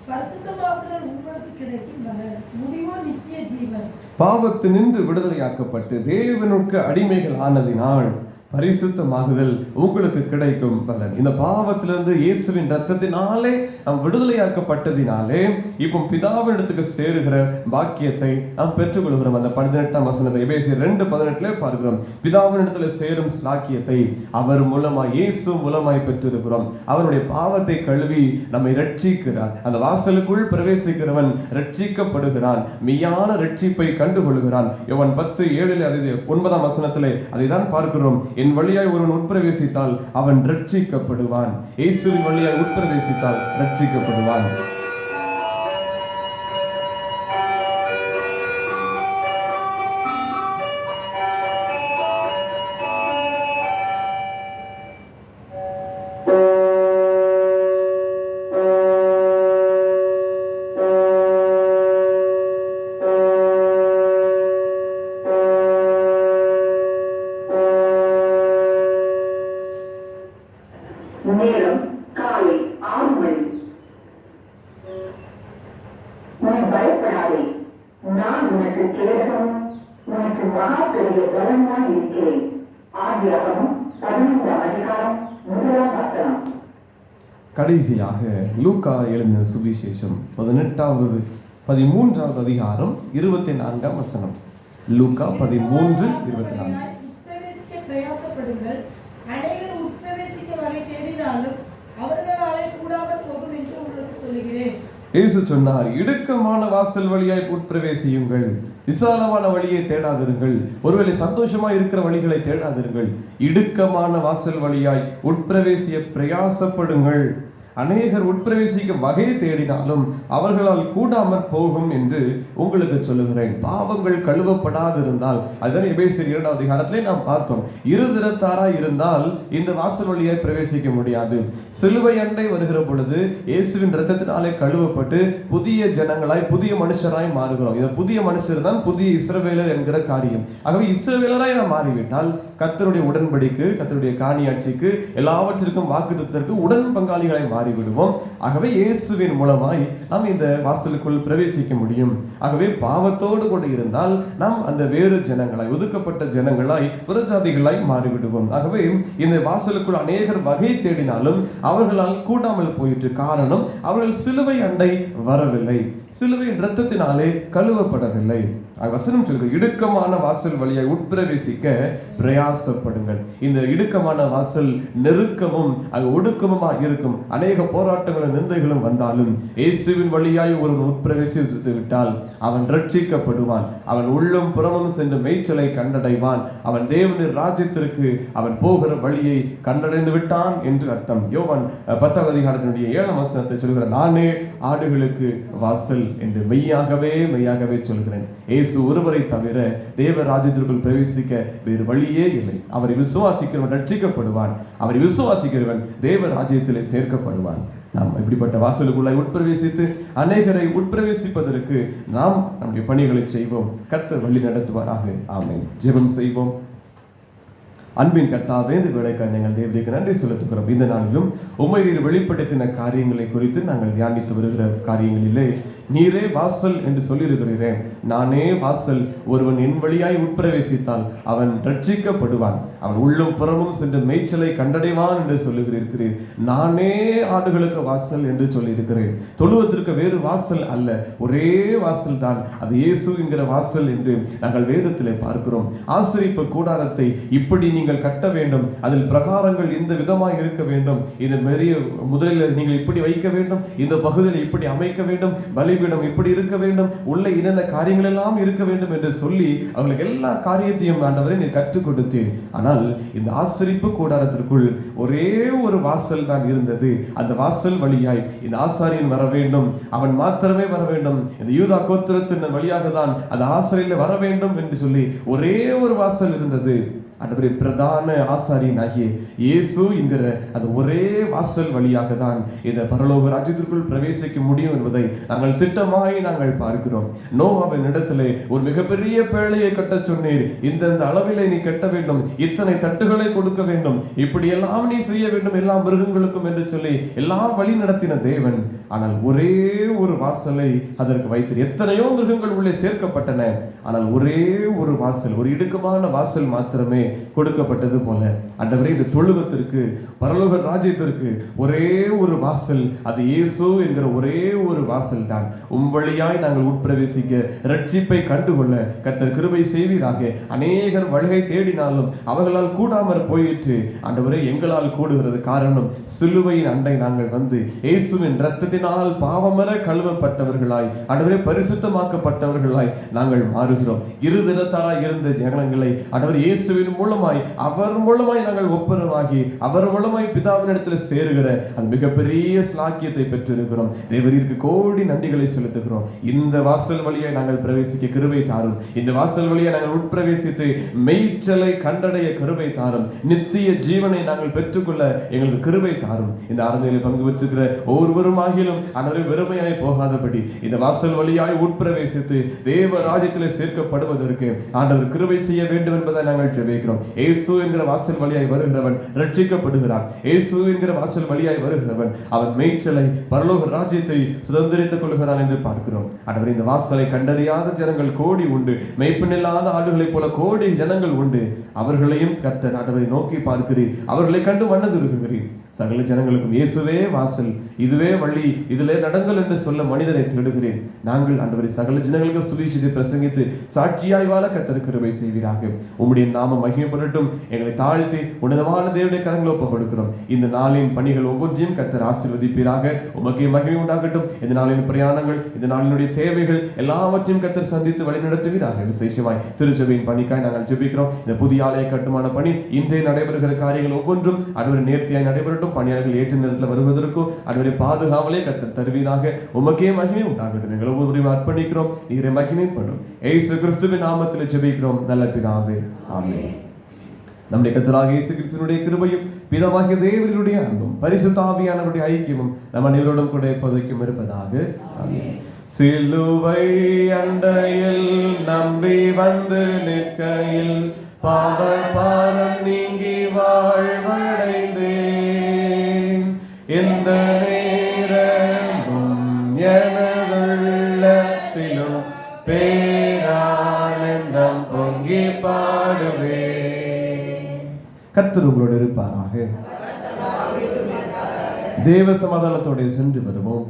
பரிசுத்தமாக்குதல் உங்களுக்கு கிடைக்கும் பலன், முடிவோ நித்திய ஜீவன். பாவத்தினின்று விடுதலையாக்கப்பட்டு தேவனுக்கு அடிமைகள் ஆனதினால் பரிசுத்தமாகுதல் உங்களுக்கு கிடைக்கும் பலன். இந்த பாவத்திலிருந்து இயேசுவின் இரத்தத்தினாலே நாம் விடுதலையாக்கப்பட்டதினாலே இப்போ பிதாவினிடத்துக்கு சேருகிற பாக்கியத்தை நாம் பெற்றுக்கொள்கிறோம். அந்த 18ஆம் வசனத்தை எபேசியர் 2:18 பார்க்கிறோம். பிதாவினிடத்தில் சேரும் ஸ்லாக்கியத்தை அவர் மூலமாய், இயேசு மூலமாய் பெற்றிருக்கிறோம். அவருடைய பாவத்தை கழுவி நம்மை ரட்சிக்கிறார். அந்த வாசலுக்குள் பிரவேசிக்கிறவன் ரட்சிக்கப்படுகிறான், மெய்யான ரட்சிப்பை கண்டுகொள்கிறான். யோவான் 10:7 அதை 9ஆம் வசனத்திலே அதை தான் பார்க்கிறோம். என் வழியாய் ஒருவன் உட்பிரவேசித்தால் அவன் ரட்சிக்கப்படுவான். இயேசுவின் வழியாய் உட்பிரவேசித்தால் ரட்சிக்கப்படுவான். நேரம் காலை 6 மணி. நீ பயப்படாதே, நான் உனக்கு கேடகம், உனக்கு மகா பெரிய பலனாய் இருக்கிறேன். ஆதியாகமம் 15ஆம் அதிகாரம் 1ஆம் வசனம். கடைசியாக லூக்கா எழுதின சுவிசேஷம் 13வது அதிகாரம் 24ஆம் வசனம். லூக்கா 13:24. உட்பிரவேசிக்க பிரயாசப்படுங்கள், அநேகர் உட்பிரவேசிக்க வகை தேடினாலும் அவர்களாலே கூடாமல் போகும் என்று உங்களுக்கு சொல்லுகிறேன். இயேசு சொன்னார், இடுக்கமான வாசல் வழியாய் உட்பிரவேசியுங்கள், விசாலமான வழியை தேடாதிருங்கள், ஒருவேளை சந்தோஷமா இருக்கிற வழிகளை தேடாதிருங்கள், இடுக்கமான வாசல் வழியாய் உட்பிரவேசிய பிரயாசப்படுங்கள். அநேகர் உட்பிரவேசிக்க வகை தேடினாலும் அவர்களால் கூடாமற் போகும் என்று உங்களுக்கு சொல்லுகிறேன். பாவங்கள் கழுவப்படாதிருந்தால், அதுதான் எபேசியர் 2ஆம் அதிகாரத்திலே நாம் பார்த்தோம், இருதரத்தாராய் இருந்தால் இந்த வாசல் வழியாய் பிரவேசிக்க முடியாது. சிலுவை அண்டை வருகிற பொழுது இயேசுவின் இரத்தத்தினாலே கழுவப்பட்டு புதிய ஜனங்களாய், புதிய மனுஷராய் மாறுகிறோம். இந்த புதிய மனுஷர் தான் புதிய இஸ்ரவேலர் என்கிற காரியம். ஆகவே இஸ்ரவேலராய் நாம் மாறிவிட்டால் கர்த்தருடைய உடன்படிக்கு, கர்த்தருடைய காணியாட்சிக்கு, எல்லாவற்றிற்கும் வாக்குத்தத்தத்திற்கு உடன் பங்காளிகளை மாறிவிடுவோம். ஆகவே இயேசுவின் மூலமாய் நாம் இந்த வாசலுக்குள் பிரவேசிக்க முடியும். ஆகவே பாவத்தோடு கூட இருந்தால் நாம் அந்த வேறு ஜனங்களாய், ஒதுக்கப்பட்ட ஜனங்களாய், புறஜாதிகளாய் மாறிவிடுவோம். ஆகவே இந்த வாசலுக்குள் அநேகர் வகை தேடினாலும் அவர்களால் கூடாமல் போயிற்று. காரணம், அவர்கள் சிலுவை அண்டை வரவில்லை, சிலுவையின் இரத்தத்தினாலே கழுவப்படவில்லை. வசனம் சொல்லுங்க, இடுக்கமான வாசல் வழியாய் உட்பிரவேசிக்க பிரயாசப்படுங்கள். இந்த இடுக்கமான வாசல் நெருக்கமும் ஒடுக்கமுமா இருக்கும். அநேக போராட்டங்களும் நிந்தைகளும் வந்தாலும் இயேசுவின் வழியாய் ஒருவன் உட்பிரவேசித்து விட்டால் அவன் ரட்சிக்கப்படுவான். அவன் உள்ளும் புறமும் சென்று மேய்ச்சலை கண்டடைவான். அவன் தேவனின் ராஜ்யத்திற்கு அவன் போகிற வழியை கண்டடைந்து விட்டான் என்று அர்த்தம். யோவான் 10ஆம் அதிகாரத்தினுடைய 7ஆம் வசனத்தை சொல்கிற, நானே ஆடுகளுக்கு வாசல் என்று மெய்யாகவே சொல்கிறேன். இயேசு ஒருவரை தவிர தேவ ராஜ்யத்திற்குள் பிரவேசிக்க வேறு வழியே இல்லை. அவரை விசுவாசிக்கிறவன் ரட்சிக்கப்படுவான், அவரை விசுவாசிக்கிறவன் தேவ ராஜ்யத்திலே சேர்க்கப்படுவான். நாம் இப்படிப்பட்ட வாசலுக்குள்ளாய் உட்பிரவேசித்து அநேகரை உட்பிரவேசிப்பதற்கு நாம் நம்முடைய பணிகளை செய்வோம். கர்த்தர் வழி நடத்துவாராக. ஆமென். ஜெபம் செய்வோம். அன்பின் கர்த்தாவே, இந்த வேளைக்காக நாங்கள் தேவனுக்கு நன்றி செலுத்துகிறோம். இந்த நாளிலும் உம்மை வெளிப்படுத்தின காரியங்களை குறித்து நாங்கள் தியானித்து வருகிற காரியங்களிலே நீரே வாசல் என்று சொல்லியிருக்கிறீரேன். நானே வாசல், ஒருவன் என் வழியாய் உட்பிரவேசித்தால் அவன் ரட்சிக்கப்படுவான், அவன் உள்ளும் புறமும் சென்று மேய்ச்சலை கண்டடைவான் என்று சொல்லுகிறீர். நானே ஆடுகளுக்கு வாசல் என்று சொல்லியிருக்கிறேன். தொழுவத்திற்கு வேறு வாசல் அல்ல, ஒரே வாசல் தான், அது இயேசு என்கிற வாசல் என்று நாங்கள் வேதத்திலே பார்க்கிறோம். ஆசரிப்பு கூடாரத்தை இப்படி நீங்கள் கட்ட வேண்டும், அதில் பிரகாரங்கள் இந்த விதமாக இருக்க வேண்டும், இது பெரிய முதலில் நீங்கள் இப்படி வைக்க வேண்டும், இந்த பகுதியில் இப்படி அமைக்க வேண்டும், பலிபீடம் இப்படி இருக்க வேண்டும், உள்ள என்னென்ன காரியங்கள் எல்லாம் இருக்க வேண்டும் என்று சொல்லி அவர்களுக்கு எல்லா காரியத்தையும் ஆண்டவரை நீர் கற்றுக் கொடுத்தீர். ஆனால் இந்த ஆசரிப்பு கூடாரத்திற்குள் ஒரே ஒரு வாசல் தான் இருந்தது. அந்த வாசல் வழியாய் இந்த ஆசாரியன் வர வேண்டும், அவன் மாத்திரமே வர வேண்டும், இந்த யூதா கோத்திரத்தின் வழியாக தான் அந்த ஆசாரியில் வர வேண்டும் என்று சொல்லி ஒரே ஒரு வாசல் இருந்தது. ஆண்டவரே, பிரதான ஆசாரியன் ஆகிய இயேசு என்கிற அந்த ஒரே வாசல் வழியாக தான் இந்த பரலோக ராஜ்யத்திற்குள் பிரவேசிக்க முடியும் என்பதை நாங்கள் திட்டமாய் நாங்கள் பார்க்கிறோம். நோவாவின் இடத்திலே ஒரு மிகப்பெரிய பேழையை கட்ட சொன்னீர், இந்த அளவிலே நீ கட்ட வேண்டும், இத்தனை தட்டுகளை கொடுக்க வேண்டும், இப்படி எல்லாம் நீ செய்ய வேண்டும் எல்லா மிருகங்களுக்கும் என்று சொல்லி எல்லாம் வழி நடத்தின தேவன். ஆனால் ஒரே ஒரு வாசலை அதற்கு வைத்து எத்தனையோ மிருகங்கள் உள்ளே சேர்க்கப்பட்டன, ஆனால் ஒரே ஒரு வாசல், ஒரு இடுக்கமான வாசல் மாத்திரமே கொடுக்கப்பட்டது போல ஆண்டவரே, இந்த தொழுவத்திற்கு பரலோக ராஜ்யத்திற்கு ஒரே ஒரு வாசல், அது இயேசு என்கிற ஒரே ஒரு வாசல் தான். வழியாய் நாங்கள் உட்பிரவேசிக்க, ரட்சிப்பை கண்டுகொள்ள கர்த்தர் கிருபை செய்வீராக. அநேகர் வழியை தேடினாலும் அவர்களால் கூடாமற் போயிற்று. ஆண்டவரே, எங்களால் கூடுகிறது. காரணம், சிலுவையின் அண்டை நாங்கள் வந்து இயேசுவின் இரத்தத்தினால் பாவமர கழுவப்பட்டவர்களாய், ஆண்டவரே பரிசுத்தமாக்கப்பட்டவர்களாய் நாங்கள் மாறுகிறோம். இரு தினத்தாராய் இருந்த ஜனங்களை ஆண்டவர் இயேசுவின் மூலமாய், அவர் மூலமாய் நாங்கள் ஒப்புரவாகி அவர் மூலமாய் பிதாவினிடத்தில் சேருகிற அது மிகப்பெரிய ஸ்லாக்கியத்தை பெற்றிருக்கிறோம். தேவரீருக்கு கோடி நன்றிகளை செலுத்துகிறோம். இந்த வாசல் வழியாய் நாங்கள் பிரவேசிக்க கிருபை தாரும். இந்த வாசல் வழியாய் நாங்கள் உட்பிரவேசித்து மெய்ச்சலை கண்டடைய கிருபை தாரும். நித்திய ஜீவனை நாங்கள் பெற்றுக்கொள்ள எங்களுக்கு கிருபை தாரும். இந்த ஆராதனையில் பங்கு பெற்றிருக்கிற ஒவ்வொருவரும் ஆகிலும் அனைவரும் வெறுமையாய் போகாதபடி இந்த வாசல் வழியாய் உட்பிரவேசித்து தேவ ராஜ்யத்தில் சேர்க்கப்படுவதற்கு ஆண்டவர் கிருபை செய்ய வேண்டும் என்பதை நாங்கள் ஜெபிக்கிறோம். இயேசு என்கிற வாசல் வழியாய் வருகிறவன் ரட்சிக்கப்படுகிறான். இயேசு என்கிற வாசல் வழியாய் வருகிறவன் அவன் மேய்ச்சலை பரலோக ராஜ்யத்தை சுதந்திரித்துக் கொள்கிறான் என்று பார்க்கிறோம். ஆண்டவர், இந்த வாசலை கண்டறியாத ஜனங்கள் கோடி உண்டு, மெய்ப்பனில்லாத ஆடுகளைப் போல கோடி ஜனங்கள் உண்டு. அவர்களையும் கர்த்தர் ஆண்டவரை நோக்கி பார்க்கிறீர், அவர்களை கண்டு மனதுருகுகிறீர். சகல ஜனங்களுக்கும் இயேசுவே வாசல், இதுவே வழி, இதிலே நடங்கள் என்று சொல்ல மனிதனை தேடுகிறேன். நாங்கள் ஆண்டவரை சகல ஜனங்களுக்கு சுவிசேஷத்தை பிரசங்கித்து சாட்சியாய் வாழ கர்த்தர் கிருபை செய்வீராக. உம்முடைய நாமம் மகிமைப்படட்டும். எங்களை தாழ்த்தி உன்னதமான தேவனுடைய கரங்களை ஒப்புக் கொடுக்கிறோம். இந்த நாளின் பணிகள் ஒவ்வொன்றையும் கர்த்தர் ஆசீர்வதிப்பீராக. உமக்கே மகிமை உண்டாகட்டும். இந்த நாளின் பிரயாணங்கள், இந்த நாளினுடைய தேவைகள் எல்லாவற்றையும் கர்த்தர் சந்தித்து வழிநடத்துவீராக. விசேஷமாய் திருச்சபையின் பணிக்காய் நாங்கள் ஜெபிக்கிறோம். இந்த புதிய ஆலய கட்டுமான பணி இன்றைய நடைபெறுகிற காரியங்கள் ஒவ்வொன்றும் ஆண்டவரை நேர்த்தியாய் நடைபெறட்டும். பணியாளர்கள் ஏற்ற நேரத்தில் வருவதற்கும் ஆண்டவரை பாதுகாவலே கர்த்தர் தருவீராக. உமக்கே மகிமை உண்டாகட்டும். எங்கள் ஒவ்வொருவரையும் அர்ப்பணிக்கிறோம். நீரை மகிமைப்படும். இயேசு கிறிஸ்துவின் நாமத்தில் ஜெபிக்கிறோம் நல்ல பிதாவே, ஆமென். நம்முடைய கர்த்தராகிய இயேசு கிறிஸ்துவினுடைய கிருபையும் பிதாவாகிய தேவனுடைய அன்பும் பரிசுத்த ஆவியானவருடைய ஐக்கியமும் நம்ம அனைவரோடும் கூட இப்போதைக்கும் இருப்பதாக. ஆமென். சிலுவை அண்டையில் நம்பி வந்து நிற்கையில் பாவ பாரம் நீங்கி வாழ்வடைந்தேன். எந்த நேரமும் எனதுள்ளத்திலும் பேரானந்தம் பொங்கி பாடுவேன். கர்த்தர் உங்களோடு இருப்பாராக. தேவ சமாதானத்தோடு சென்று வருவோம்.